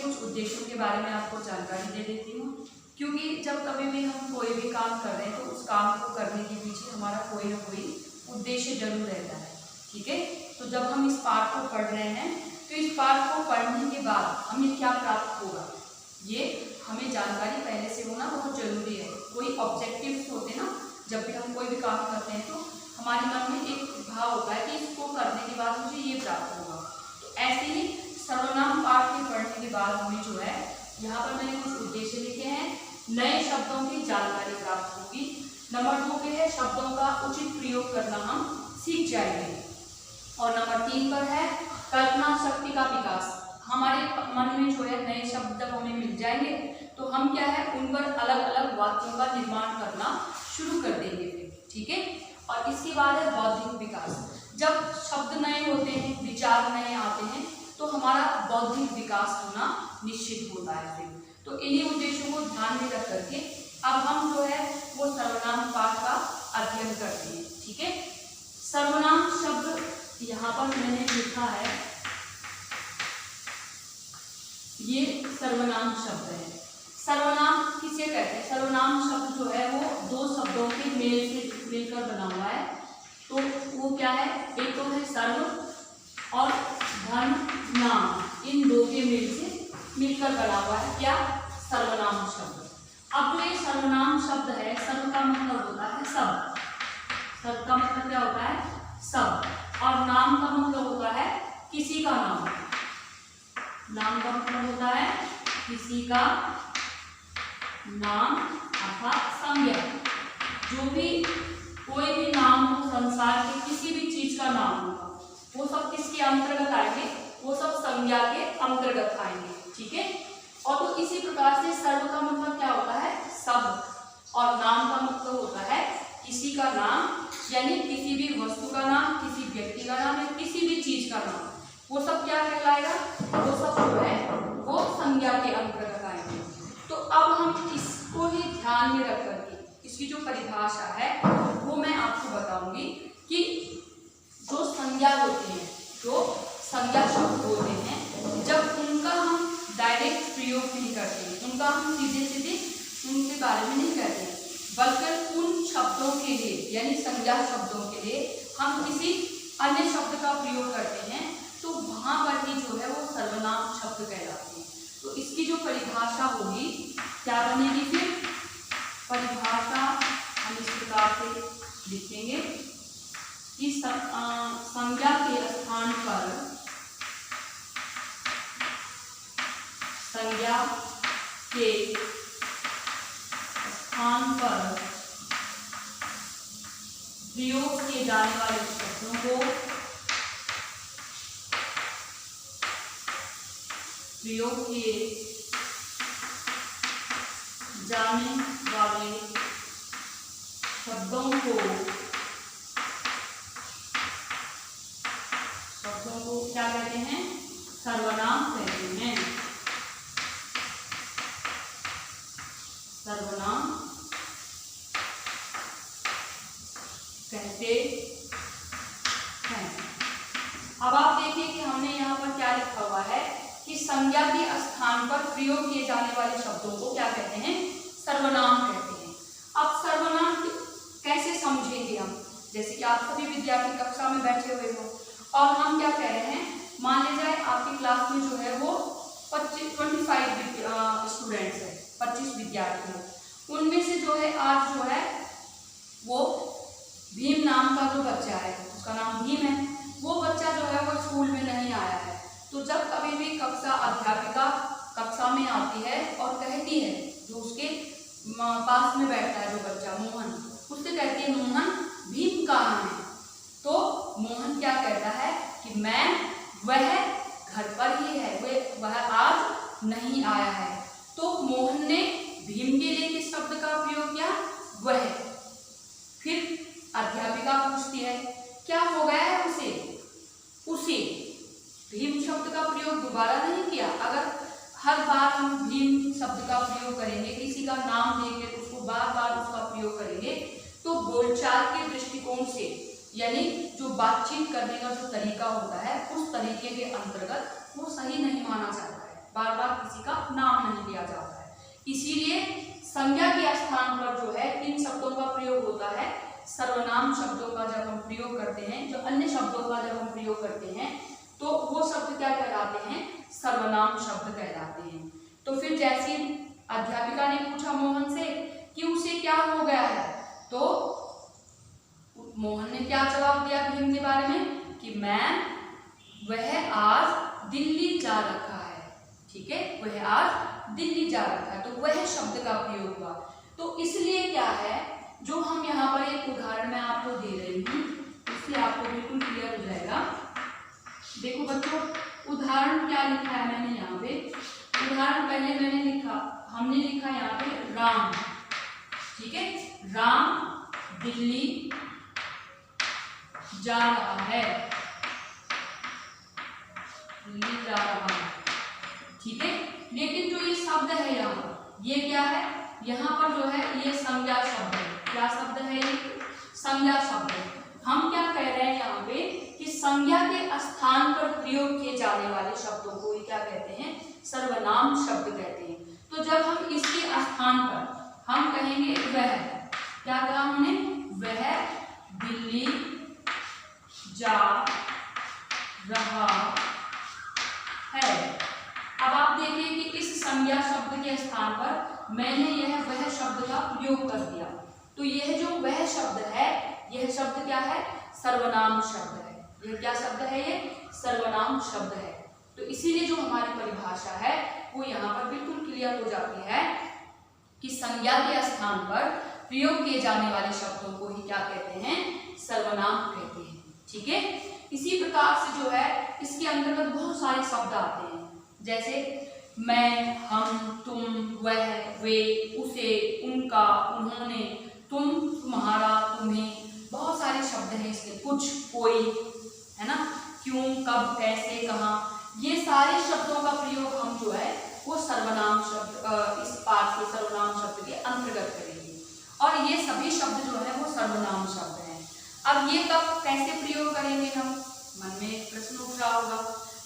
कुछ उद्देश्यों के बारे में आपको जानकारी दे देती हूँ, क्योंकि जब कभी भी हम कोई भी काम कर रहे हैं तो उस काम को करने के पीछे हमारा कोई ना कोई उद्देश्य जरूर रहता है। ठीक है, तो जब हम इस पाठ को पढ़ रहे हैं तो इस पाठ को पढ़ने के बाद हमें क्या प्राप्त होगा, ये हमें जानकारी पहले से होना बहुत जरूरी है। कोई ऑब्जेक्टिव्स होते हैं ना, जब भी हम कोई भी काम करते हैं तो हमारे मन में एक भाव होता है कि इसको करने के बाद मुझे ये प्राप्त होगा। तो ऐसे ही सर्वनाम पाठ के पढ़ने के बाद हमें जो है, यहाँ पर मैंने कुछ उद्देश्य लिखे हैं। नए शब्दों की जानकारी प्राप्त होगी। नंबर 2 पे है शब्दों का उचित प्रयोग करना हम सीख जाएंगे। और नंबर 3 पर है कल्पना शक्ति का विकास। हमारे मन में जो है नए शब्द जब हमें मिल जाएंगे तो हम क्या है, उन पर अलग अलग वाक्यों का निर्माण करना शुरू कर देंगे फिर। ठीक है, और इसके बाद है बौद्धिक विकास। जब शब्द नए होते हैं, विचार नए आते हैं तो हमारा बौद्धिक विकास होना निश्चित होता है फिर। तो इन्हीं उद्देश्यों को ध्यान में रख करके अब हम जो है वो सर्वनाम पाठ का अध्ययन करते हैं। ठीक है, सर्वनाम शब्द यहाँ पर मैंने लिखा है, ये सर्वनाम शब्द है। सर्वनाम किसे कहते हैं? सर्वनाम शब्द जो है वो दो शब्दों के मेल से मिलकर बना हुआ है। तो वो क्या है, एक तो है सर्व और धन नाम, इन दो के मेल से मिलकर बना हुआ है क्या, सर्वनाम शब्द। अब जो ये सर्वनाम शब्द है, सर्व का मतलब होता है सब। सर्व का मतलब क्या होता है, सब। और नाम का मतलब होता है किसी का नाम। नाम का मतलब होता है किसी का नाम अर्थात संज्ञा। जो भी कोई भी नाम हो, संसार के किसी भी चीज का नाम होगा, वो सब किसके अंतर्गत आएंगे, वो सब संज्ञा के अंतर्गत आएंगे। ठीक है, और तो इसी प्रकार से सर्व का मतलब क्या होता है, सब। और नाम का मतलब होता है किसी का नाम, यानी किसी भी वस्तु का नाम, किसी व्यक्ति का नाम या किसी भी चीज का नाम, वो सब क्या कहलाएगा, वो सब जो है वो संज्ञा के अंतर्गत आएंगे। तो अब हम इसको ही ध्यान में रख करके इसकी जो परिभाषा है वो मैं आपको बताऊंगी कि जो संज्ञा होती है, जो संज्ञा शब्द होते हैं, जब उनका हम डायरेक्ट प्रयोग नहीं करते हैं, उनका हम सीधे सीधे उनके बारे में नहीं कहते हैं, बल्कि उन शब्दों के लिए यानी संज्ञा शब्दों के लिए हम किसी अन्य शब्द का प्रयोग करते हैं, तो वहां पर ही जो है वो सर्वनाम शब्द कहलाते हैं। तो इसकी जो परिभाषा होगी क्या बनेगी, फिर परिभाषा हम इस प्रकार से लिखेंगे कि संज्ञा के स्थान पर, संज्ञा के स्थान पर प्रयोग किए जाने वाले शब्दों को प्रयोग किए जाने वाले शब्दों को क्या कहते हैं, सर्वनाम कहते हैं। सर्वनाम कहते हैं। अब आप देखिए कि हमने यहाँ पर क्या लिखा हुआ है कि संज्ञा के स्थान पर प्रयोग किए जाने वाले शब्दों को क्या कहते हैं, सर्वनाम कहते हैं। अब सर्वनाम कैसे समझेंगे हम, जैसे कि आप सभी विद्यार्थी कक्षा में बैठे हुए हो और हम क्या कह रहे हैं, मान लीजिए जाए आपकी क्लास में जो है वो 25 स्टूडेंट्स है, 25 विद्यार्थी हैं, उनमें से जो है आज जो है वो भीम नाम का जो बच्चा है, उसका नाम भीम है, वो बच्चा जो है वो स्कूल में नहीं आया है। तो जब कभी भी कक्षा अध्यापिका कक्षा में आती है और कहती है, जो उसके पास में बैठता है जो बच्चा मोहन, उससे कहती है मोहन भीम कहाँ है, तो मोहन क्या कहता है कि मैम वह घर पर ही है, वह आज नहीं आया है। तो मोहन ने भीम के लिए किस शब्द का प्रयोग किया, वह। फिर अध्यापिका पूछती है क्या हो गया है उसे भीम शब्द का प्रयोग दोबारा नहीं किया। अगर हर बार हम भीम शब्द का प्रयोग करेंगे, किसी का नाम लेकर उसको बार बार उसका प्रयोग करेंगे, तो बोलचाल के दृष्टिकोण से यानी जो बातचीत करने का जो तरीका होता है, उस तरीके के अंतर्गत वो सही नहीं माना जाता है। बार बार किसी का नाम नहीं लिया जाता है। इसीलिए संज्ञा के स्थान पर जो है किन शब्दों का प्रयोग होता है, सर्वनाम शब्दों का जब हम प्रयोग करते हैं, जो अन्य शब्दों का जब हम प्रयोग करते हैं तो वो शब्द क्या कहलाते हैं, सर्वनाम शब्द कहलाते हैं। तो फिर जैसे अध्यापिका ने पूछा मोहन से कि उसे क्या हो गया है, तो मोहन ने क्या जवाब दिया भीम के बारे में कि मैम वह आज दिल्ली जा रखा है। ठीक है, वह आज दिल्ली जा रखा है, तो वह शब्द का प्रयोग हुआ। तो इसलिए क्या है, जो हम यहाँ पर एक उदाहरण मैं आपको दे रही हूँ उससे आपको बिल्कुल क्लियर हो जाएगा। देखो बच्चों, उदाहरण क्या लिखा है मैंने यहाँ पे, उदाहरण पहले हमने लिखा यहाँ पे राम। ठीक है, राम दिल्ली जा रहा है, दिल्ली जा रहा है। ठीक है, लेकिन जो ये शब्द है यहाँ, ये क्या है, यहाँ पर जो है ये संज्ञा शब्द है। क्या शब्द है ये, संज्ञा शब्द है। हम क्या कह रहे हैं यहाँ पे कि संज्ञा के स्थान पर प्रयोग किए जाने वाले शब्दों को क्या कहते हैं, सर्वनाम शब्द कहते हैं। तो जब हम इसके स्थान पर हम कहेंगे वह, क्या कहा हमने, वह दिल्ली जा रहा है। अब आप देखिए कि इस संज्ञा शब्द के स्थान पर मैंने यह वह शब्द का प्रयोग कर दिया, तो यह जो वह शब्द है, यह शब्द क्या है, सर्वनाम शब्द है। यह क्या शब्द है, ये सर्वनाम शब्द है। तो इसीलिए जो हमारी परिभाषा है वो यहाँ पर बिल्कुल क्लियर हो जाती है कि संज्ञा के स्थान पर प्रयोग किए जाने वाले शब्दों को ही क्या कहते हैं, सर्वनाम कहते हैं। ठीक है, इसी प्रकार से जो है इसके अंतर्गत बहुत सारे शब्द आते हैं, जैसे मैं, हम, तुम, वह, वे, उसे, उनका, उन्होंने, तुम, तुम्हारा, तुम्हें, बहुत सारे शब्द हैं इसके, कुछ, कोई, है ना, क्यों, कब, कैसे, कहाँ, ये सारे शब्दों का प्रयोग हम जो है वो सर्वनाम शब्द इस पाठ के सर्वनाम शब्द के अंतर्गत करेंगे। और ये सभी शब्द जो है वो सर्वनाम शब्द हैं। अब ये कब कैसे प्रयोग करेंगे, हम मन में प्रश्न उठ रहा होगा,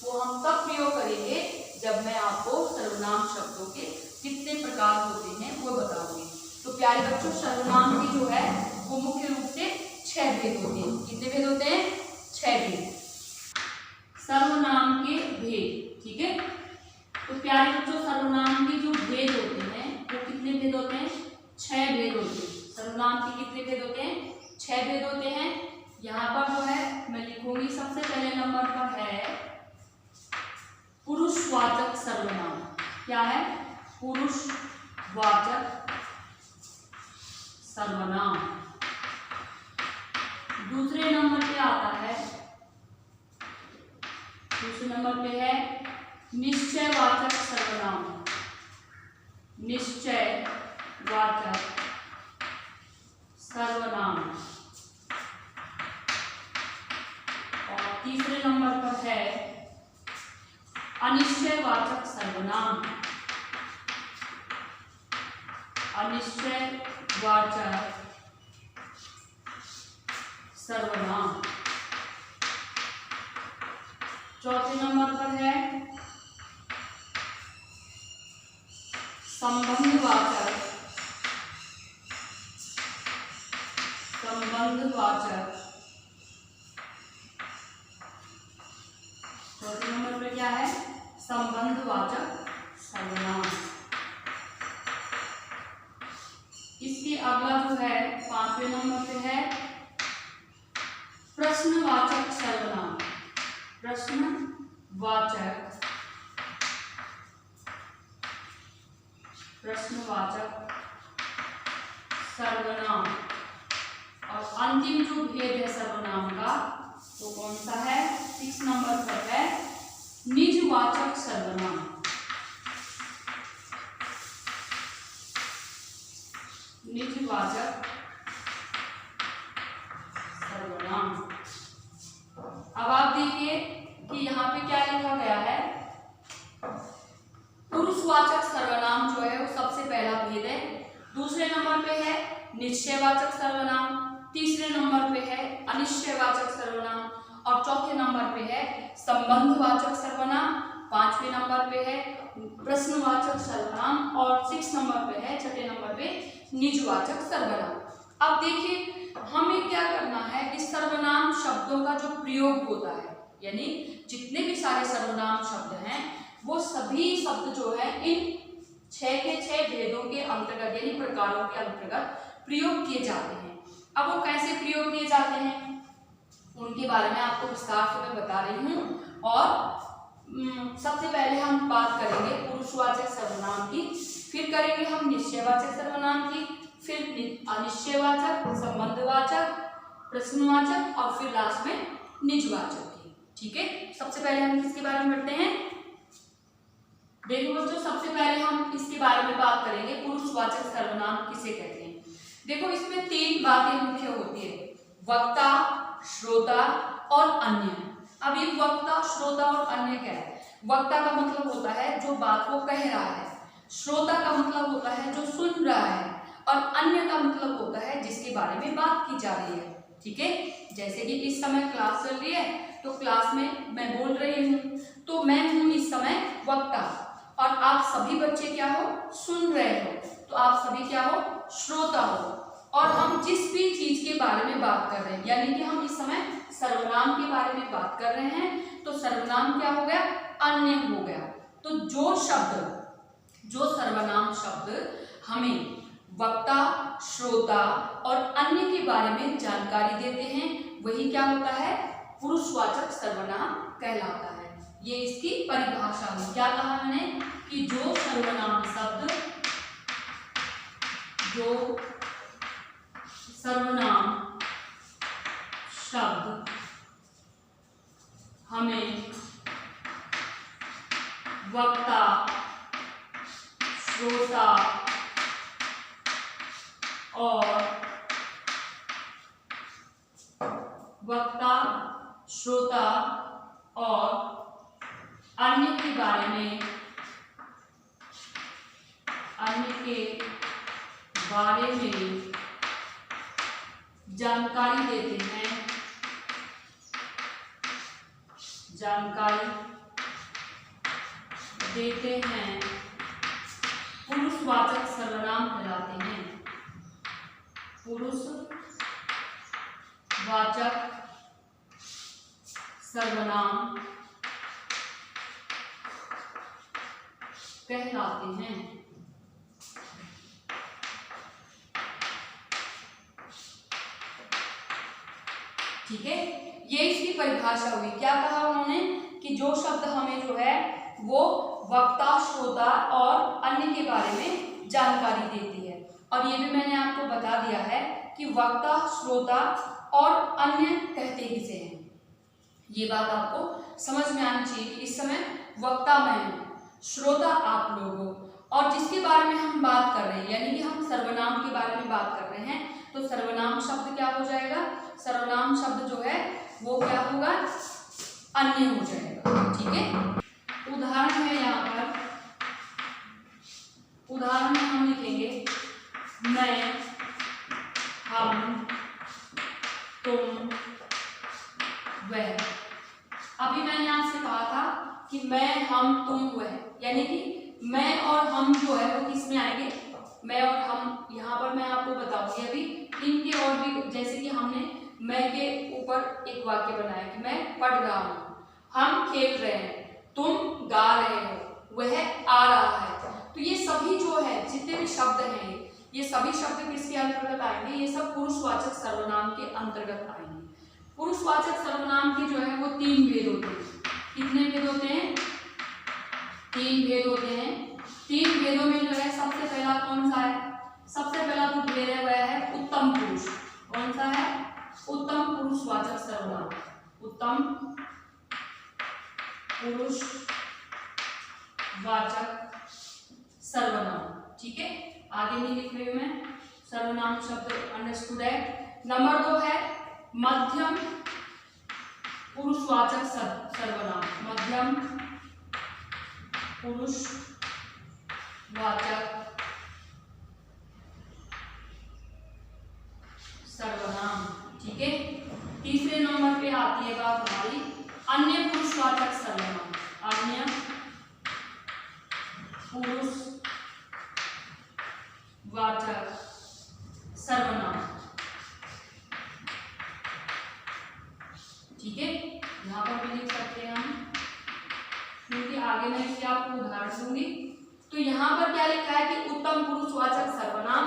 वो हम तब प्रयोग करेंगे जब मैं आपको सर्वनाम शब्दों के कितने प्रकार होते हैं वो बताऊंगी। तो प्यारे बच्चों, सर्वनाम की जो है वो मुख्य रूप से 6 भेद होते हैं। कितने भेद होते हैं, 6 भेद, सर्वनाम के भेद। ठीक है, तो प्यारे बच्चों, सर्वनाम के जो भेद होते हैं वो कितने भेद होते हैं, 6 भेद होते हैं। सर्वनाम के कितने भेद होते हैं, 6 भेद होते हैं। यहाँ पर जो है मैं लिखूंगी, सबसे पहले नंबर पर है पुरुषवाचक सर्वनाम। क्या है, पुरुषवाचक सर्वनाम। दूसरे नंबर पे आता है, दूसरे नंबर पे है निश्चयवाचक सर्वनाम, निश्चयवाचक सर्वनाम। और तीसरे नंबर पर है अनिश्चयवाचक सर्वनाम, अनिश्चयवाचक सर्वनाम। चौथे नंबर पर है संबंधवाचक, संबंधवाचक। चौथे नंबर पर क्या है, संबंधवाचक सर्वनाम। इसके अगला जो है 5वें नंबर पे है प्रश्नवाचक सर्वनाम, प्रश्नवाचक, प्रश्नवाचक सर्वनाम। और अंतिम जो भेद है सर्वनाम का वो कौन सा है, 6 नंबर पर है निजवाचक सर्वनाम, निजवाचक सर्वनाम। अब आप देखिए कि यहाँ पे क्या लिखा गया है, पुरुषवाचक सर्वनाम जो है वो सबसे पहला भेद है। दूसरे नंबर पे है निश्चयवाचक सर्वनाम, तीसरे नंबर पे है अनिश्चयवाचक सर्वनाम, और चौथे नंबर पे है संबंधवाचक सर्वनाम, 5वें नंबर पे है प्रश्नवाचक सर्वनाम और 6 नंबर पे है, छठे नंबर पे निजवाचक सर्वनाम। अब देखिए हमें क्या करना है, इस सर्वनाम शब्दों का जो प्रयोग होता है, यानी जितने भी सारे सर्वनाम शब्द हैं वो सभी शब्द जो है इन 6 के 6 भेदों के अंतर्गत यानी प्रकारों के अंतर्गत प्रयोग किए जाते हैं। अब वो कैसे प्रयोग किए जाते हैं उनके बारे में आपको विस्तार से मैं बता रही हूँ। और सबसे पहले हम बात करेंगे पुरुषवाचक सर्वनाम की, फिर करेंगे हम निश्चयवाचक सर्वनाम की, फिर अनिश्चयवाचक, संबंधवाचक, प्रश्नवाचक और फिर लास्ट में निजवाचक की। ठीक है, सबसे पहले हम किसके बारे में पढ़ते हैं, देखो बच्चों सबसे पहले हम इसके बारे में बात करेंगे पुरुषवाचक सर्वनाम किसे कहते हैं। देखो इसमें 3 बातें मुख्य होती है, वक्ता, श्रोता और अन्य। अब ये वक्ता, श्रोता और अन्य क्या है? वक्ता का मतलब होता है जो बात को कह रहा है, श्रोता का मतलब होता है जो सुन रहा है, और अन्य का मतलब होता है जिसके बारे में बात की जा रही है। ठीक है, जैसे कि इस समय क्लास चल रही है तो क्लास में मैं बोल रही हूँ, तो मैं हूँ इस समय वक्ता, और आप सभी बच्चे क्या हो, सुन रहे हो, तो आप सभी क्या हो, श्रोता हो। और हम जिस भी चीज के बारे में बात कर रहे हैं, यानी कि हम इस समय सर्वनाम के बारे में बात कर रहे हैं, तो सर्वनाम क्या हो गया, अन्य हो गया। तो जो सर्वनाम शब्द हमें वक्ता, श्रोता और अन्य के बारे में जानकारी देते हैं वही क्या होता है, पुरुषवाचक सर्वनाम कहलाता है। ये इसकी परिभाषा है। क्या कहा मैंने कि जो सर्वनाम शब्द हमें वक्ता, श्रोता और अन्य के बारे में जानकारी देते हैं पुरुषवाचक सर्वनाम कहलाते हैं। पुरुषवाचक सर्वनाम कहलाते हैं। ठीक है, ये इसकी परिभाषा हुई। क्या कहा उन्होंने कि जो शब्द हमें जो है वो वक्ता, श्रोता और अन्य के बारे में जानकारी देती है। और ये भी मैंने आपको बता दिया है कि वक्ता, श्रोता और अन्य कहते किसे हैं। ये बात आपको समझ में आनी चाहिए कि इस समय वक्ता मैं हूँ, श्रोता आप लोग हो, और जिसके बारे में हम बात कर रहे हैं यानी कि हम सर्वनाम के बारे में बात कर रहे हैं, तो सर्वनाम शब्द क्या हो जाएगा, सर्वनाम शब्द जो है वो क्या होगा, अन्य हो जाएगा। ठीक है, उदाहरण है यहाँ पर, उदाहरण में हम लिखेंगे मैं, हम, तुम, वह। अभी मैंने आपसे कहा था कि मैं, हम, तुम, वह, यानी कि मैं और हम जो है वो किस में आएंगे, मैं और हम। यहाँ पर मैं आपको बताऊंगी अभी इनके और भी, जैसे कि हमने मैं के ऊपर एक वाक्य बनाया कि मैं पढ़ रहा हूँ, हम खेल रहे हैं, तुम गा रहे हो, वह आ रहा है। तो ये सभी जो है जितने भी शब्द हैं ये सभी शब्द किसके अंतर्गत आएंगे, ये सब पुरुषवाचक सर्वनाम के अंतर्गत आएंगे। पुरुषवाचक सर्वनाम के जो है वो 3 भेद होते हैं। कितने भेद होते हैं, 3 भेद होते हैं। 3 भेदों में जो है सबसे पहला कौन सा है, सबसे पहला जो भेद है वह है उत्तम पुरुष। कौन सा है, उत्तम पुरुषवाचक सर्वनाम, उत्तम पुरुषवाचक सर्वनाम। ठीक है, आगे नहीं लिख रही हूं मैं, सर्वनाम शब्द अंडरस्टूड है। नंबर 2 है मध्यम पुरुषवाचक सर्वनाम, मध्यम पुरुषवाचक सर्वनाम। ठीक है, तीसरे नंबर पे आती है बात हमारी अन्य पुरुषवाचक सर्वनाम, अन्य पुरुषवाचक सर्वनाम। ठीक है, यहाँ पर भी लिख सकते हैं हम, क्योंकि आगे मैं इससे आपको उदाहरण दूंगी। तो यहाँ पर क्या लिखा है कि उत्तम पुरुषवाचक सर्वनाम,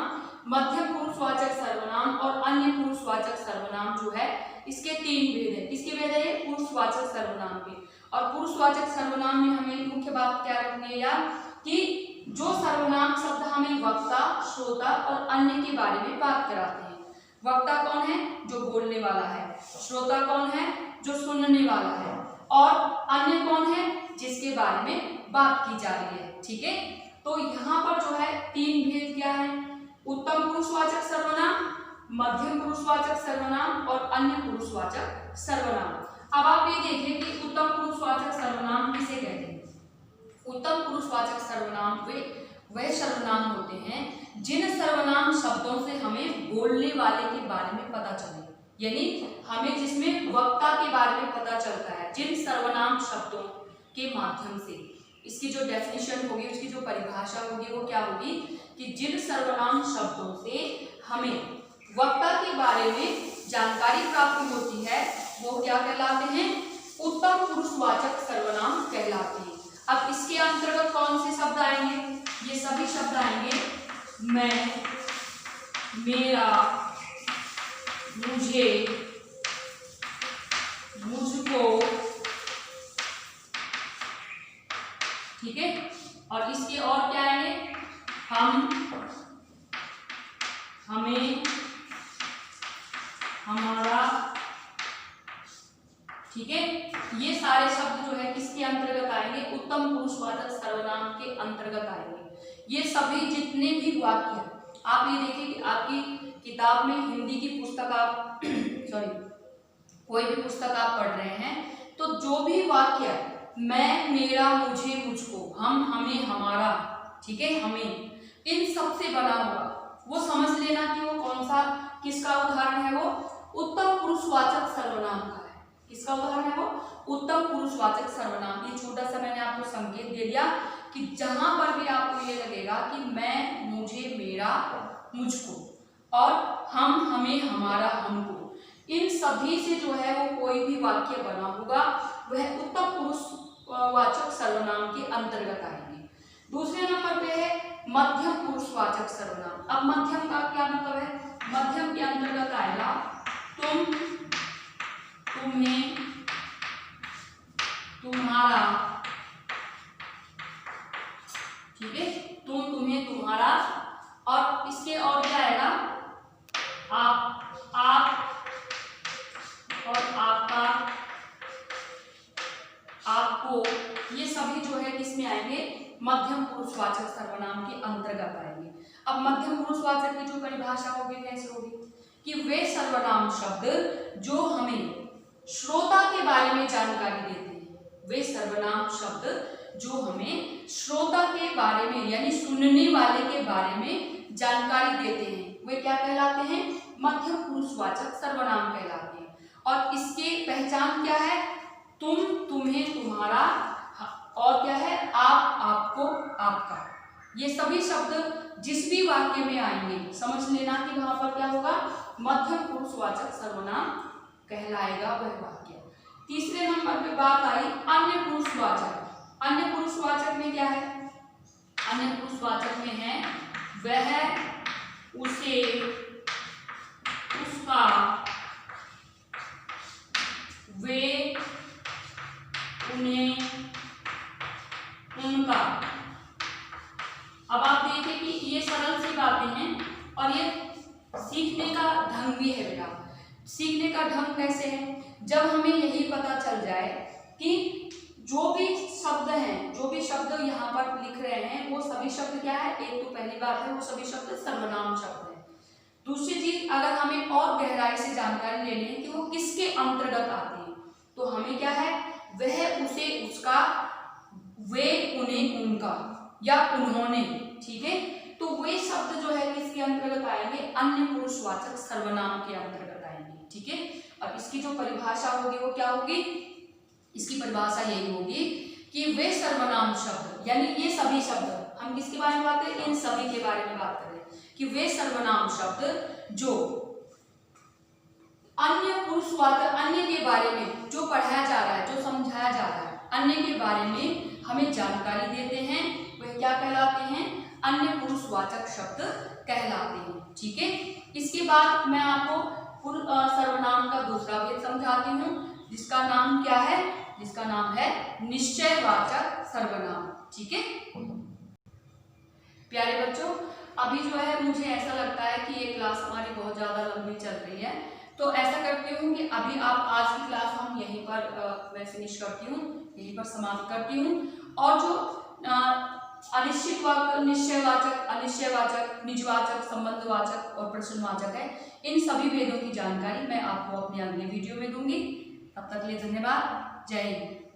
मध्यम पुरुषवाचक सर्वनाम और अन्य पुरुषवाचक सर्वनाम जो है इसके 3 भेद है। किसके भेद है? ये पुरुषवाचक सर्वनाम के। और पुरुषवाचक सर्वनाम में हमें मुख्य बात क्या रखनी है यार, कि जो सर्वनाम शब्द हमें वक्ता, श्रोता और अन्य के बारे में बात कराते हैं। वक्ता कौन है? जो बोलने वाला है। श्रोता कौन है? जो सुनने वाला है। और अन्य कौन है? जिसके बारे में बात की जा रही है। ठीक है, तो यहाँ पर जो है 3 भेद क्या है? उत्तम पुरुषवाचक सर्वनाम, मध्यम पुरुषवाचक सर्वनाम और अन्य पुरुषवाचक सर्वनाम। अब आप ये देखिए कि उत्तम पुरुषवाचक सर्वनाम किसे कहते हैं? उत्तम पुरुषवाचक सर्वनाम वह सर्वनाम होते हैं जिन सर्वनाम शब्दों से हमें बोलने वाले के बारे में पता चले, यानी हमें जिसमें वक्ता के बारे में पता चलता है, जिन सर्वनाम शब्दों के माध्यम से। इसकी जो डेफिनेशन होगी, उसकी जो परिभाषा होगी वो क्या होगी कि जिन सर्वनाम शब्दों से हमें वक्ता के बारे में जानकारी प्राप्त होती है वो क्या कहलाते हैं? उत्तम पुरुषवाचक सर्वनाम कहलाते हैं। अब इसके अंतर्गत कौन से शब्द आएंगे? ये सभी शब्द आएंगे मैं, मेरा, मुझे, मुझको। ठीक है, और इसके और क्या आएंगे? हम, हमें, हमारा। ठीक है, ये सारे शब्द जो है किसके अंतर्गत आएंगे? उत्तम पुरुषवाचक सर्वनाम के अंतर्गत आएंगे। ये सभी जितने भी वाक्य हैं, आप ये देखिए कि आपकी किताब में हिंदी की पुस्तक आप कोई भी पुस्तक आप पढ़ रहे हैं, तो जो भी वाक्य मैं, मेरा, मुझे, मुझको, हम, हमें, हमारा, ठीक है, हमें, इन सब से बना होगा, वो समझ लेना कि वो कौन सा, किसका उदाहरण है? वो उत्तम पुरुषवाचक सर्वनाम का है। किसका उदाहरण है? वो उत्तम पुरुषवाचक सर्वनाम। ये छोटा सा मैंने आपको संकेत दे दिया कि जहां पर भी आपको ये लगेगा कि मैं, मुझे, मेरा, मुझको और हम, हमें, हमारा, हमको, इन सभी से जो है वो कोई भी वाक्य बना होगा वह उत्तम पुरुषवाचक सर्वनाम के अंतर्गत आएंगे। दूसरे नंबर पे है मध्यम पुरुषवाचक सर्वनाम। अब मध्यम का क्या मतलब है? मध्यम के अंतर्गत आएगा तुम, तुम्हें, तुम्हारा। ठीक है, तुम, तुम्हें, तुम्हारा। और इसके और क्या आएगा? आप और आपका, आपको। ये सभी जो है किसमें आएंगे? मध्यम पुरुषवाचक सर्वनाम के अंतर्गत आएंगे। अब मध्यम पुरुषवाचक की जो परिभाषा होगी कैसे होगी कि वे सर्वनाम शब्द जो हमें श्रोता के बारे में जानकारी देते हैं। वे सर्वनाम शब्द जो हमें श्रोता के बारे में यानी सुनने वाले के बारे में जानकारी देते हैं, वे क्या कहलाते हैं? मध्यम पुरुषवाचक सर्वनाम कहलाते हैं। और इसके पहचान क्या है? तुम, तुम्हें, तुम्हारा और क्या है? आप, आपको, आपका। ये सभी शब्द जिस भी वाक्य में आएंगे समझ लेना कि वहां पर क्या होगा? मध्यम पुरुषवाचक सर्वनाम कहलाएगा वह वाक्य। तीसरे नंबर पे बात आई अन्य पुरुषवाचक। अन्य पुरुषवाचक में क्या है? अन्य पुरुषवाचक में है वह, उसे, उसका, वे, उन्हें, उनका। अब आप देखिए कि ये सरल सी बातें हैं और ये सीखने का ढंग भी है बेटा। सीखने का ढंग कैसे है? जब हमें यही पता चल जाए कि जो भी शब्द हैं, जो भी शब्द यहाँ पर लिख रहे हैं वो सभी शब्द क्या है? एक तो पहली बात है वो सभी शब्द सर्वनाम शब्द हैं। दूसरी चीज, अगर हमें और गहराई से जानकारी लेनी है कि वो किसके अंतर्गत आते हैं, तो हमें क्या है? वह, उसे, उसका, वे, उन्हें, उनका या उन्होंने। ठीक है, तो वे शब्द जो है किसके अंतर्गत आएंगे? अन्य पुरुषवाचक सर्वनाम के अंतर्गत आएंगे। ठीक है, अब इसकी जो परिभाषा होगी वो क्या होगी? इसकी परिभाषा यही होगी कि वे सर्वनाम शब्द यानी ये सभी शब्द हम किसके बारे में बात करें? इन सभी के बारे में बात करें कि वे सर्वनाम शब्द जो अन्य पुरुषवाचक, अन्य के बारे में जो पढ़ाया जा रहा है, जो समझाया जा रहा है, अन्य के बारे में हमें जानकारी देते हैं, वह क्या कहलाते हैं? अन्य पुरुषवाचक शब्द कहलाते हैं। ठीक है, इसके बाद मैं आपको सर्वनाम का दूसरा भेद समझाती हूँ, जिसका नाम क्या है? जिसका नाम है निश्चयवाचक सर्वनाम। ठीक है प्यारे बच्चों, अभी जो है मुझे ऐसा लगता है कि ये क्लास हमारी बहुत ज़्यादा लंबी चल रही है, तो ऐसा करती हूँ कि अभी आप आज की क्लास हम यहीं पर मैं फिनिश करती हूँ, यहीं पर समाप्त करती हूँ। और जो अनिश्चित वाचक, निश्चयवाचक, अनिश्चयवाचक, निजवाचक, संबंधवाचक और प्रश्नवाचक है, इन सभी भेदों की जानकारी मैं आपको अपने अगले वीडियो में दूंगी। तब तक के लिए धन्यवाद। जय हिंद।